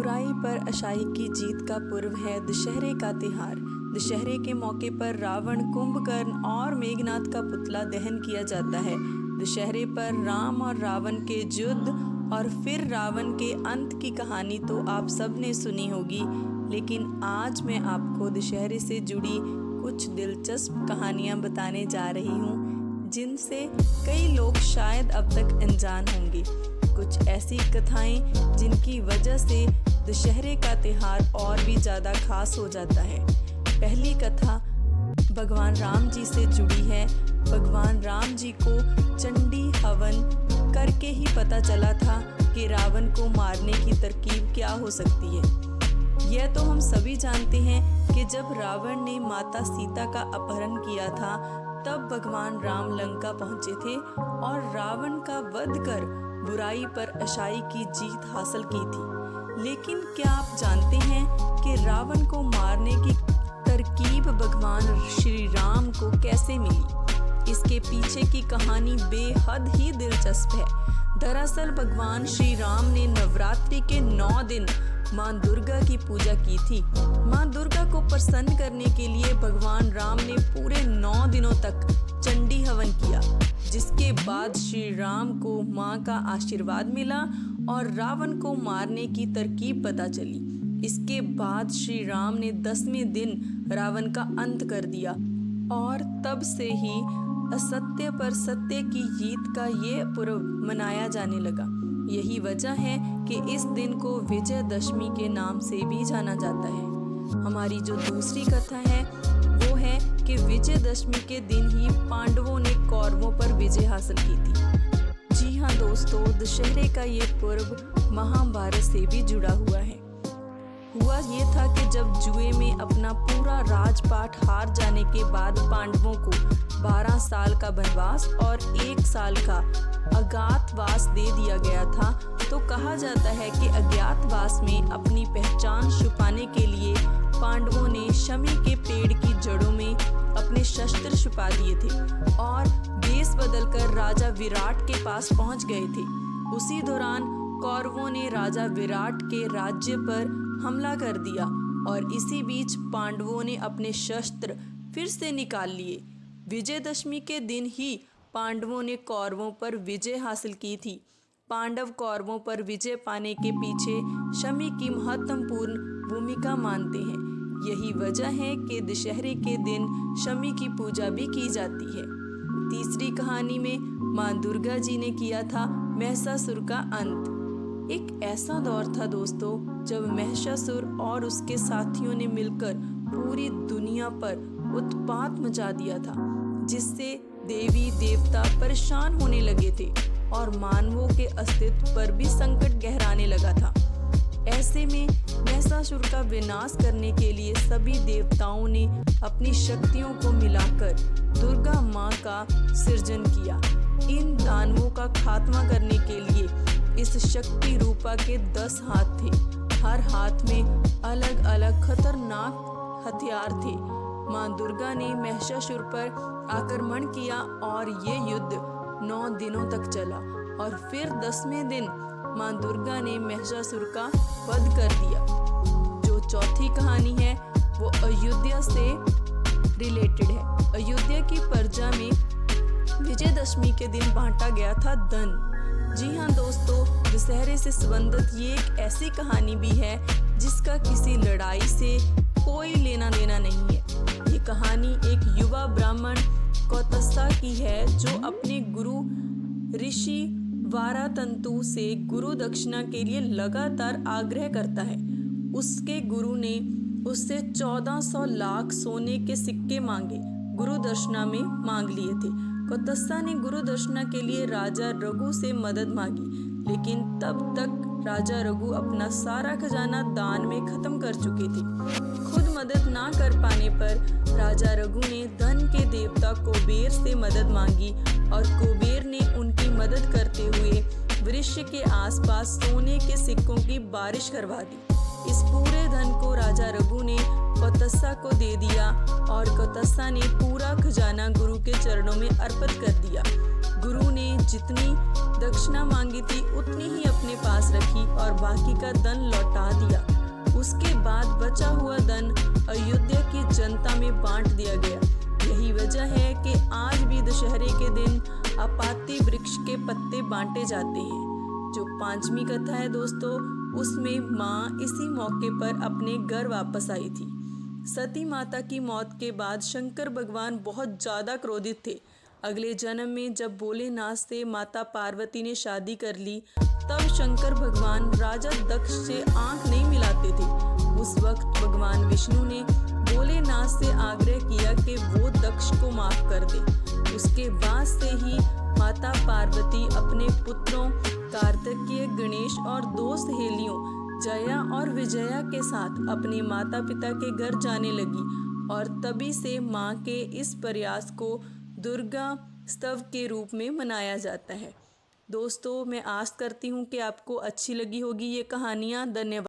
बुराई पर अच्छाई की जीत का पर्व है दशहरे का त्योहार। दशहरे के मौके पर रावण, कुंभकर्ण और मेघनाथ का पुतला दहन किया जाता है। दशहरे पर राम और रावण के युद्ध और फिर रावण के अंत की कहानी तो आप सब ने सुनी होगी, लेकिन आज मैं आपको दशहरे से जुड़ी कुछ दिलचस्प कहानियाँ बताने जा रही हूँ, जिनसे कई लोग शायद अब तक अनजान होंगे। कुछ ऐसी कथाएं जिनकी वजह से दशहरे का त्योहार और भी ज़्यादा खास हो जाता है। पहली कथा भगवान राम जी से जुड़ी है। भगवान राम जी को चंडी हवन करके ही पता चला था कि रावण को मारने की तरकीब क्या हो सकती है। यह तो हम सभी जानते हैं कि जब रावण ने माता सीता का अपहरण किया था, तब भगवान राम लंका पहुंचे थे और रावण का वध कर बुराई पर अच्छाई की जीत हासिल की थी। लेकिन क्या आप जानते हैं कि रावण को मारने की तरकीब भगवान श्री राम को कैसे मिली? इसके पीछे की कहानी बेहद ही दिलचस्प है। दरअसल भगवान श्री राम ने नवरात्रि के 9 दिन माँ दुर्गा की पूजा की थी। माँ दुर्गा को प्रसन्न करने के लिए भगवान राम ने पूरे 9 दिनों तक चंडी हवन किया, जिसके बाद श्री राम को माँ का आशीर्वाद मिला और रावण को मारने की तरकीब पता चली। इसके बाद श्री राम ने 10वें दिन रावण का अंत कर दिया और तब से ही असत्य पर सत्य की जीत का ये पर्व मनाया जाने लगा। यही वजह है कि इस दिन को विजयदशमी के नाम से भी जाना जाता है। हमारी जो दूसरी कथा है वो है कि विजयदशमी के दिन ही पांडवों ने कौरवों पर विजय हासिल की थी। जी हाँ दोस्तों, दशहरे का ये पर्व महाभारत से भी जुड़ा हुआ है। हुआ ये था कि जब जुए में अपना पूरा राजपाट हार जाने के बाद पांडवों को 12 साल का वनवास और 1 साल का अज्ञातवास दे दिया गया था, तो कहा जाता है कि अज्ञातवास में अपनी पहचान छुपाने के लिए पांडवों ने शमी के पेड़ की जड़ों में अपने शस्त्र छुपा दिए थे और वेश बदलकर राजा विराट के पास पहुंच गए थे। उसी दौरान कौरवों ने राजा विराट के राज्य पर हमला कर दिया और इसी बीच पांडवों ने अपने शस्त्र फिर से निकाल लिए। विजयदशमी के दिन ही पांडवों ने कौरवों पर विजय हासिल की थी। पांडव कौरवों पर विजय पाने के पीछे शमी की महत्वपूर्ण भूमिका मानते हैं। यही वजह है कि दशहरे के दिन शमी की पूजा भी की जाती है। तीसरी कहानी में माँ दुर्गा जी ने किया था महिषासुर का अंत। एक ऐसा दौर था दोस्तों, जब महिषासुर और उसके साथियों ने मिलकर पूरी दुनिया पर उत्पात मचा दिया था, जिससे देवी देवता परेशान होने लगे थे और मानवों के अस्तित्व पर भी संकट गहराने लगा था। ऐसे में महिषासुर का विनाश करने के लिए सभी देवताओं ने अपनी शक्तियों को मिलाकर दुर्गा माँ का सृजन किया। इन दानवों का खात्मा करने के लिए इस शक्ति रूपा के 10 हाथ थे। हर हाथ में अलग अलग खतरनाक हथियार थे। माँ दुर्गा ने महिषासुर पर आक्रमण किया और ये युद्ध 9 दिनों तक चला और फिर 10वें दिन माँ दुर्गा ने महिषासुर का वध कर दिया। जो चौथी कहानी है वो अयोध्या से रिलेटेड है। अयोध्या की प्रजा में विजयदशमी के दिन बांटा गया था धन। जी हाँ दोस्तों, दशहरे से संबंधित ये एक ऐसी कहानी भी है जिसका किसी लड़ाई से कोई लेना देना नहीं है। ये कहानी एक युवा ब्राह्मण कौत्सा की है, जो अपने गुरु ऋषि वारातंतु से गुरु दक्षिणा के लिए लगातार आग्रह करता है। उसके गुरु ने उससे 1400 लाख सोने के सिक्के मांगे, गुरु दक्षिणा में मांग लिए थे। कौत्सा ने गुरु दक्षिणा के लिए राजा रघु से मदद मांगी, लेकिन तब तक राजा रघु अपना सारा खजाना दान में खत्म कर चुके थे। खुद मदद ना कर पाने पर राजा रघु ने धन के देवता कुबेर से मदद मांगी और कुबेर ने उनकी मदद करते हुए वृक्ष के आसपास सोने के सिक्कों की बारिश करवा दी। इस पूरे धन को राजा रघु ने कौत्सा को दे दिया और कौत्सा ने पूरा खजाना गुरु के चरणों में अर्पित कर दिया। गुरु ने जितनी दक्षिणा मांगी थी उतनी ही अपने पास रखी और बाकी का धन लौटा दिया। उसके बाद बचा हुआ धन अयोध्या की जनता में बांट दिया गया। यही वजह है कि आज भी दशहरे के दिन अपाती वृक्ष के पत्ते बांटे जाते हैं। जो पांचवी कथा है दोस्तों, उसमें माँ इसी मौके पर अपने घर वापस आई थी। सती माता की मौत के बाद शंकर भगवान बहुत ज़्यादा क्रोधित थे। अगले जन्म में जब भोलेनाथ से माता पार्वती ने शादी कर ली, तब शंकर भगवान राजा दक्ष से आंख नहीं मिलाते थे। उस वक्त भगवान विष्णु ने भोलेनाथ से आग्रह किया कि वो दक्ष को माफ कर दे। उसके बाद से ही माता पार्वती अपने पुत्रों कार्तिकेय, गणेश और दो सहेलियों जया और विजया के साथ अपने माता पिता के घर जाने लगी और तभी से माँ के इस प्रयास को दुर्गा स्तव के रूप में मनाया जाता है। दोस्तों, मैं आस करती हूँ कि आपको अच्छी लगी होगी ये कहानियाँ। धन्यवाद।